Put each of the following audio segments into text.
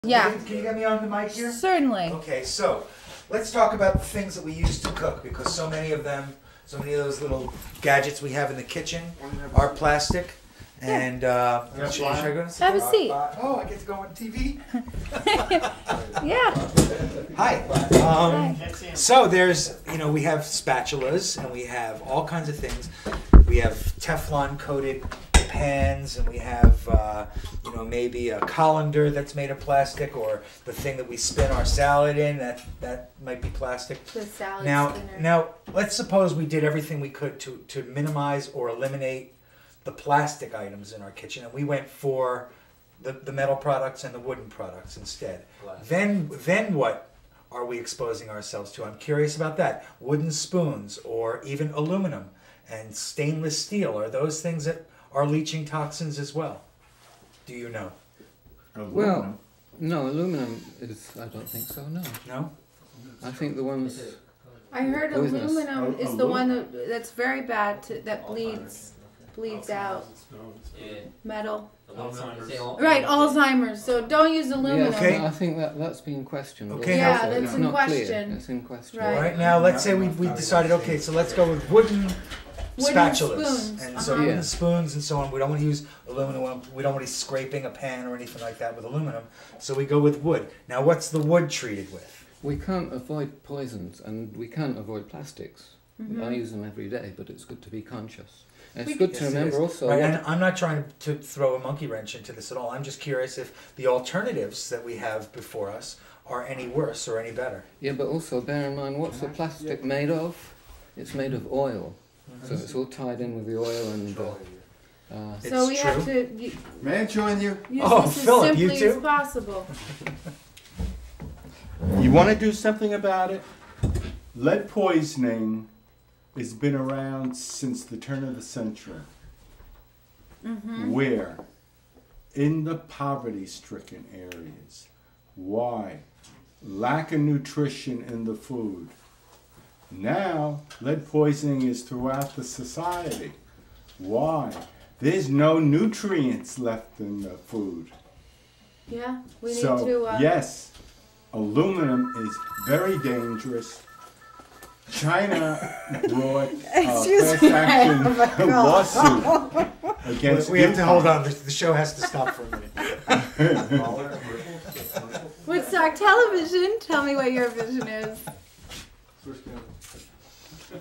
Yeah. Can you get me on the mic here? Certainly. Okay, so let's talk about the things that we use to cook, because so many of those little gadgets we have in the kitchen are plastic. And should I go and Have a seat. Oh, I get to go on TV. Yeah. Hi. So there's, we have spatulas and we have all kinds of things. We have Teflon coated pans, and we have maybe a colander that's made of plastic, or the thing that we spin our salad in, that might be plastic. The salad spinner. Now let's suppose we did everything we could to minimize or eliminate the plastic items in our kitchen, and we went for the metal products and the wooden products instead. Then what are we exposing ourselves to? I'm curious about that. Wooden spoons, or even aluminum and stainless steel, are those things that are leaching toxins as well? Do you know? Aluminum? Well, no, aluminum is, I don't think so, no. No? I think the ones... I heard Poisonous. aluminum is the one that's very bad, that bleeds out. Metal. Right, Alzheimer's. So don't use aluminum. Yes, Okay. I think that's been questioned. Okay. Yeah, also. that's It's in not question. Clear. It's in question. Right. All right, now let's say we decided, okay, so let's go with wooden spatulas. spoons. And so Uh-huh. wooden Yeah. spoons and so on. We don't want to use aluminum. We don't want to be scraping a pan or anything like that with aluminum. So we go with wood. Now what's the wood treated with? We can't avoid poisons, and we can't avoid plastics. Mm-hmm. I use them every day, but it's good to be conscious. And We it's good Yes, to it remember is. also... Right, what- and I'm not trying to throw a monkey wrench into this at all. I'm just curious if the alternatives that we have before us are any worse or any better. Yeah, but also bear in mind, what's the plastic made of? It's made of oil. So it's all tied in with the oil and... So we It's have true. to May I join you? use Oh, this as Philip, you simply as too? possible. You want to do something about it? Lead poisoning has been around since the turn of the century. Where? In the poverty-stricken areas. Why? Lack of nutrition in the food. Now, lead poisoning is throughout the society. Why? There's no nutrients left in the food. Yeah, we need So, to. yes, aluminum is very dangerous. China brought a class action lawsuit against We have to hold DuPont. on. The show has to stop for a minute. Woodstock Television, tell me what your vision is.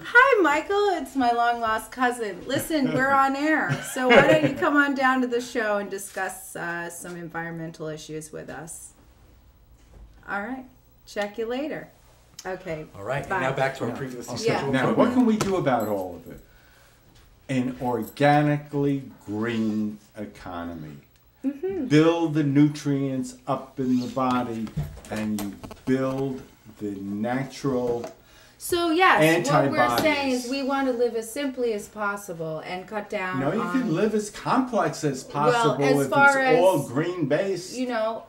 Hi, Michael. It's my long lost cousin. Listen, we're on air, so why don't you come on down to the show and discuss some environmental issues with us? All right. Check you later. Okay. All right, Bye. and now back to our previously scheduled Now, program. what can we do about all of it? An organically green economy. Build the nutrients up in the body, and you build the natural. So yes, what we're Antibodies. saying is we want to live as simply as possible and cut down No, you on, can live as complex as possible as if far it's all as, green based.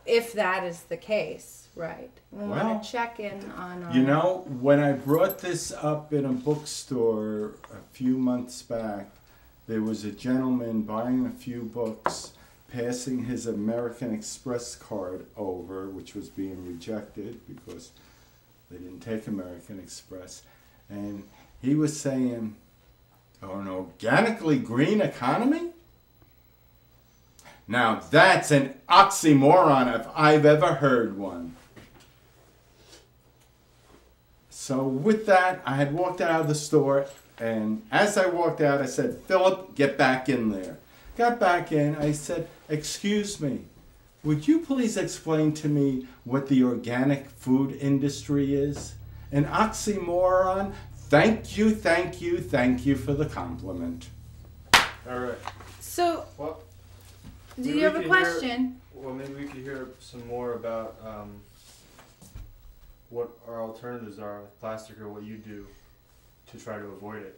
if that is the case, right? We Well, want to check in on our... You know, when I brought this up in a bookstore a few months back, there was a gentleman buying a few books, passing his American Express card over, which was being rejected because they didn't take American Express. And he was saying, oh, an organically green economy? Now that's an oxymoron if I've ever heard one. So with that, I had walked out of the store, and as I walked out, I said, Philip, get back in there. Got back in, I said, excuse me, would you please explain to me what the organic food industry is? An oxymoron? Thank you, thank you, thank you for the compliment. All right. So, Well, do maybe you have we a could hear- question? Well, maybe we could hear some more about what our alternatives are with plastic, or what you do to try to avoid it.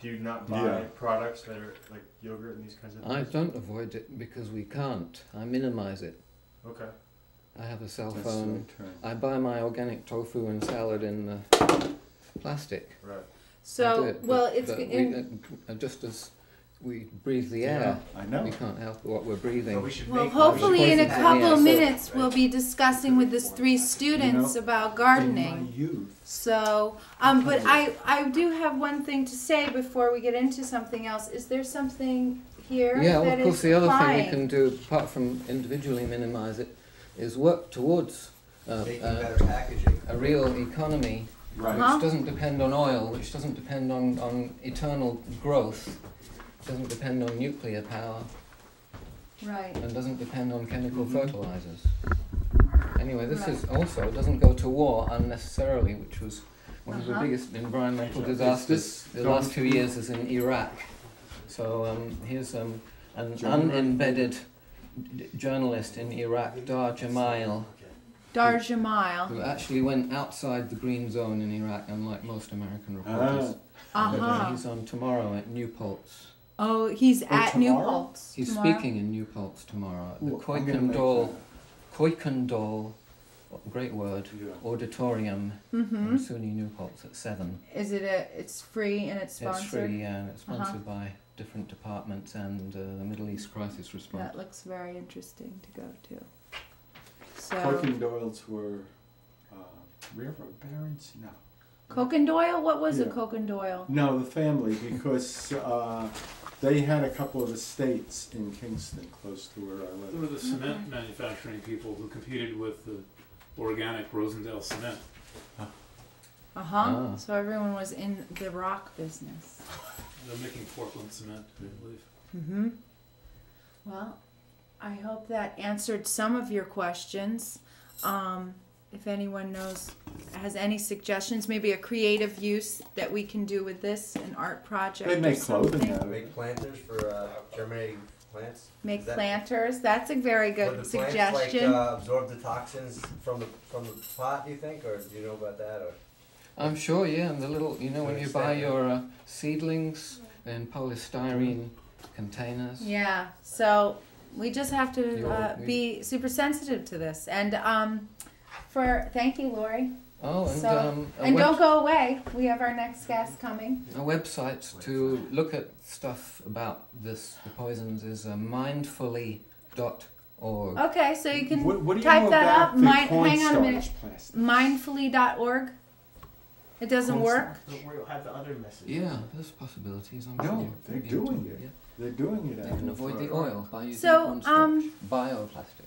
Do you not buy Yeah. products that are like yogurt and these kinds of I things? don't avoid it because we can't. I minimize it. Okay. I have a cell That's phone. my turn. I buy my organic tofu and salad in plastic. Right. I do So, it, well, but- it's but in, just as we breathe the air. I know. We can't help what we're breathing. we should Well, make hopefully in a poisons in the couple air, of so- minutes we'll be discussing with the 3 students about In gardening. my youth, So, but I do have one thing to say before we get into something else. Is there something here Yeah, well, that of course, is the other thing we applying? can do, apart from individually minimise it, is work towards Making better packaging. a real economy right? Uh-huh. which doesn't depend on oil, which doesn't depend on eternal growth, doesn't depend on nuclear power, Right. and doesn't depend on chemical Mhm. fertilizers. Anyway, this Right. is also doesn't go to war unnecessarily, which was one of the Uh-huh. biggest environmental Is disasters this the going last 2 through- years is in Iraq. So here's an General- unembedded journalist in Iraq, Dar Jamail, Dar Jamal. who actually went outside the green zone in Iraq, unlike most American reporters. Uh-huh. He's on tomorrow at Newpolt's. Oh, he's at New tomorrow? Paltz. He's tomorrow? speaking in Newpolt's tomorrow at the Ooh, I'm gonna make Kuykendall, great word, that. Yeah. auditorium Mm-hmm. in SUNY Newpolt's at 7. Is it it's free and it's sponsored? It's free, yeah, and it's Uh-huh. sponsored by different departments and the Middle East Crisis Response. That looks very interesting to go to. So, Coke Doyle's were railroad barons? No. Coke and Doyle? What was a Yeah. Coke and Doyle? No, the family, because they had a couple of estates in Kingston, close to where I They live. were the cement manufacturing people who competed with the organic Rosendale cement. Uh-huh. Ah. So everyone was in the rock business. They're making Portland cement, I believe. Mm-hmm. Well, I hope that answered some of your questions. If anyone has any suggestions, maybe a creative use that we can do with this, an art project They or make clothing something. out of it. Make planters for germinating plants. Make Is that- planters. That's a very Would good the suggestion. plants absorb the toxins from the pot? Do you think, or do you know about that? Or I'm sure, yeah, and the little, you know, when you buy your seedlings in polystyrene containers. Yeah, so we just have to You're- be super sensitive to this. And thank you, Lori. Oh, and So- a And don't go away. We have our next guest coming. a website to look at stuff about the poisons is mindfully.org. Okay, so you can What do you type know that about up. the Hang on a cornstarch minute. plastic? Mindfully.org. It doesn't work. But we'll have the other message. Yeah, there's possibilities, I'm No, sure. they're Yeah, doing it. yeah. They're doing it. You out can of, avoid the oil by using So, cornstarch. Bioplastic.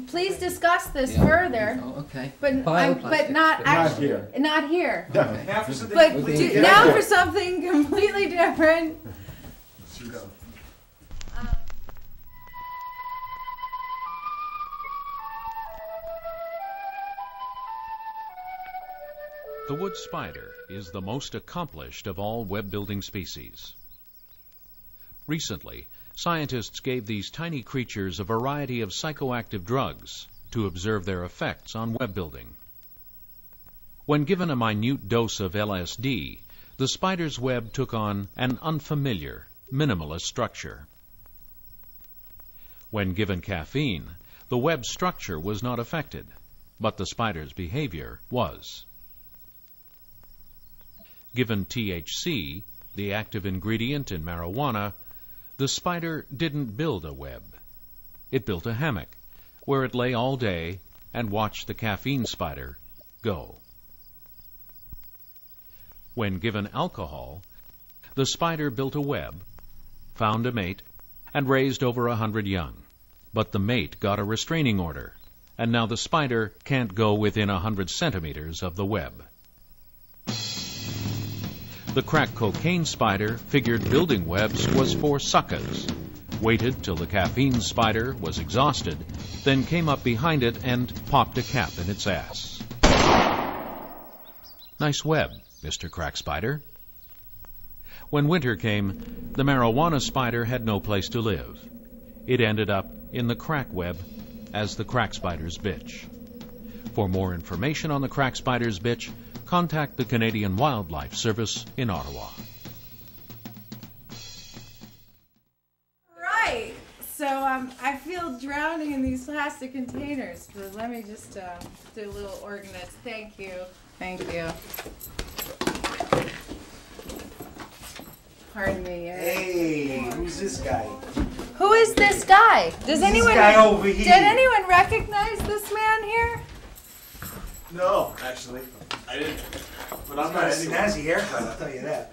Please discuss this Yeah. further, Oh, okay. but Bioplastics, not but actually here. not here. No. Now for something But We'll do, be- now Yeah. for something completely different. The wood spider is the most accomplished of all web-building species. Recently, scientists gave these tiny creatures a variety of psychoactive drugs to observe their effects on web building. When given a minute dose of LSD, the spider's web took on an unfamiliar, minimalist structure. When given caffeine, the web structure was not affected, but the spider's behavior was. Given THC, the active ingredient in marijuana, the spider didn't build a web. It built a hammock, where it lay all day and watched the caffeine spider go. When given alcohol, the spider built a web, found a mate, and raised over 100 young. But the mate got a restraining order, and now the spider can't go within 100 centimeters of the web. The crack cocaine spider figured building webs was for suckers, waited till the caffeine spider was exhausted, then came up behind it and popped a cap in its ass. Nice web, Mr. Crack Spider. When winter came, the marijuana spider had no place to live. It ended up in the crack web as the crack spider's bitch. For more information on the crack spider's bitch, contact the Canadian Wildlife Service in Ottawa. Right. So I feel drowning in these plastic containers. But let me just do a little organist. Thank you. Thank you. Pardon me. Hey, who's this guy? Who is this guy? Does Who's anyone? This guy over here. Did anyone recognize this man here? No, actually, I didn't. But I'm Not not a anyone. snazzy haircut, I'll tell you that.